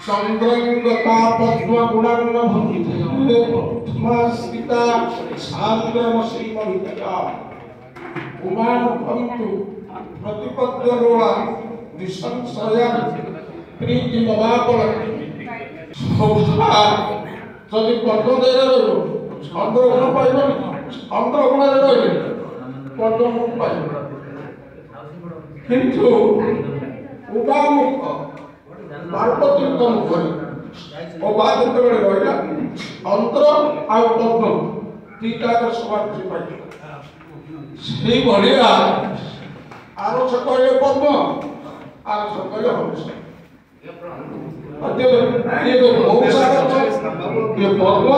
चंद्रंगता पद्मगुणान्न भूमिते प्रथमास्मिता सान्द्रमसीमभितया उमानुभन्तु प्रतिपद्यरोआ निसंशया प्रीतिमवापलति शोभा যদি পদ্মদের চন্দ্রগুণ পাইবেন চন্দ্রগুণের রইলে পদ্মগুণ পাইবেন কিন্তু উপামুখ পার্বতীଙ୍କ মুখରେ ଅବା ଯେତେବେଳେ ରହିଲା ଚନ୍ଦ୍ର ଆଉ ପଦ୍ମ ଦିଟାକ ସମାନ ପାଇଲେ ସେଇଭଳିଆ ଆରସ କହିଲେ ପଦ୍ମ ଆରସ କହିଲେ ହଂସ ये पद्म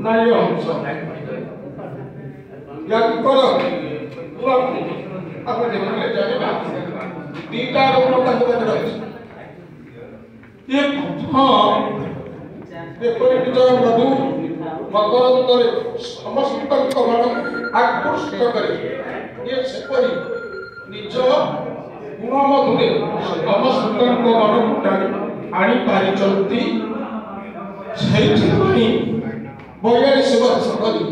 ना ये हंस या करो आप देखने जाने ना तीनटा लोग का होता है ये हाँ देखो निजर मधु मकरंदरे समस्त मन आकृष्ट करे ये सेपरी निज गुण मधुरे समस्त मन टाणी आनी पारिचंती सेठी 42 वर्ष धरी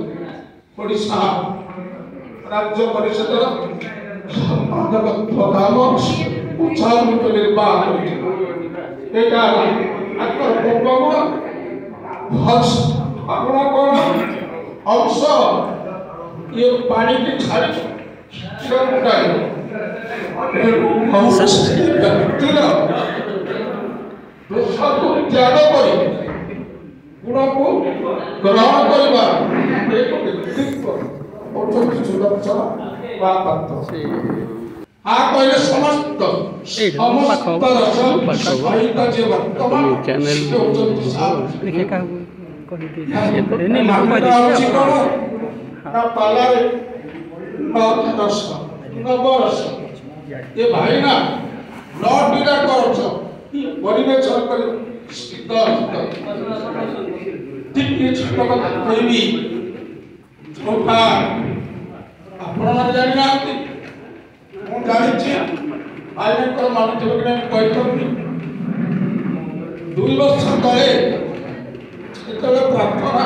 ओडिशा राज्य परिषद संपादकत्व काम उच्चारूप निर्वाह एटा आकर पूर्वगुण हंस अपना कोण अंश ये पानी की छाड़ी छुटाई हंस व्यक्तिर दोषको त्याग करी गुण को ग्रहण करवा एक व्यक्तित्व अत्यंत सुदर्शन वा पात्र आ कहले समस्त समस्त रस सहित जे वर्तमान चैनल लिखे का कहते ये तो नहीं मालूम ना पालारे रस नवरस ये भाई ना नॉट डिरा करछ परिवेशन कर सीधा ठीक ये छोटा बात कहबी छोटा आपण जानि नांती ମୁଁ ଜାଣିଛି ଆଇନଙ୍କର ମାନୁଥିବ କି ନାହିଁ କହିଥାନ୍ତି 2 ବର୍ଷ ତଳେ ଯେତେବେଳେ ପ୍ରାର୍ଥନା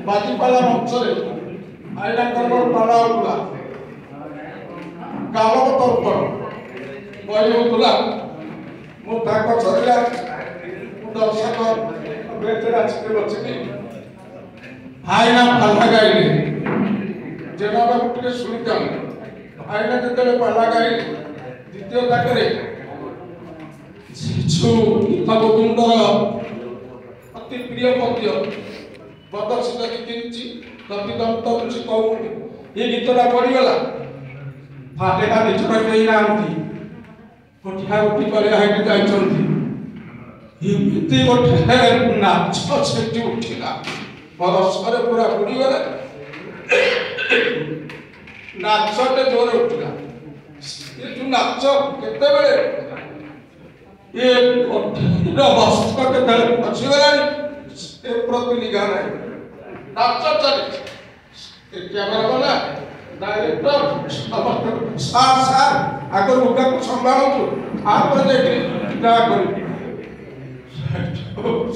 ବାଜିପାଲା ମଞ୍ଚରେ ଆଇନଙ୍କର ପାଲା ହେଉଥିଲା ଗାଳକ ତର୍ପଣ ବହି ହେଉଥିଲା ମୁଁ ତାଙ୍କ ସରିଲା ମୁଁ ଦର୍ଶକ ବେଞ୍ଚରେ ଆସିକି ବସିଲି ଆଇନା ପାଲା ଗାଇଲେ ଜେନାବା ଟିକେ ଶୁଣିଥାନ୍ତି आईना जितने पाला गाई द्वितीय काटरे शिशु गीता गोविंदर अति प्रिय पद्य प्रदर्शित किंची कपिदंत कुछ कहूँ ये गीतटा पड़गला फाटेटा निचरा कही नांती कोठिया उठी करे हाइट जाइछंती एमती गोटे नाच सेठी उठिला बरसरे पूरा बुड़ी गले नाचटे जोर उठला ये जो नाच केते बेले ये वस्त्र के तले पछी गलानी ए प्रति निगाह नहीं नाच चले ए कैमरा वाला डायरेक्टर समस्त सार सार आगर मुद्दा को संभालो तो आप पर देखिए क्या करें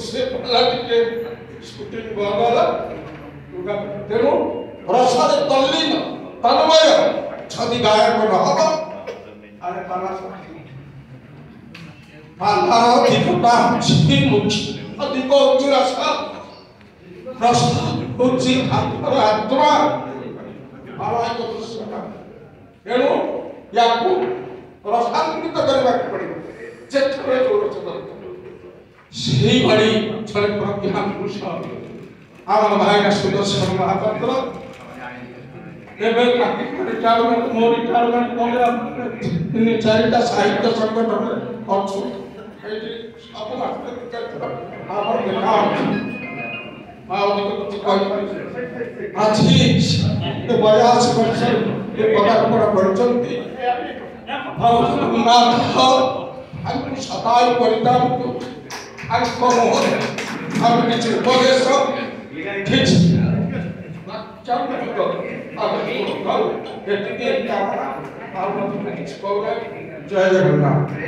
से पहला के शूटिंग गवाला उगा तेरो रसारे तल्लीन तन्मय छदी गायक न हब अरे पाला पाला दीपटा छिपी मुखी अधिक उच्च रसा रस उच्च आत्मा पाला को दृश्यता एणु याकू रसान्वित करबा पड़े जेथरे जोर चदर सेही भली छले प्रज्ञा पुरुष आम भाई सुदर्शन महापात्र एबे काकी रिटायरमेंट मो रिटायरमेंट कोले इन चारिटा साहित्य संगठन अछि एठी अपन आपन देखा माओ कुछ कहि आछि ए 82 वर्ष ए पदार्पण करचंती भगवान हमको सदाई परिताम को हमको मोह हम किछ उपदेश किछ जय जगन्नाथ।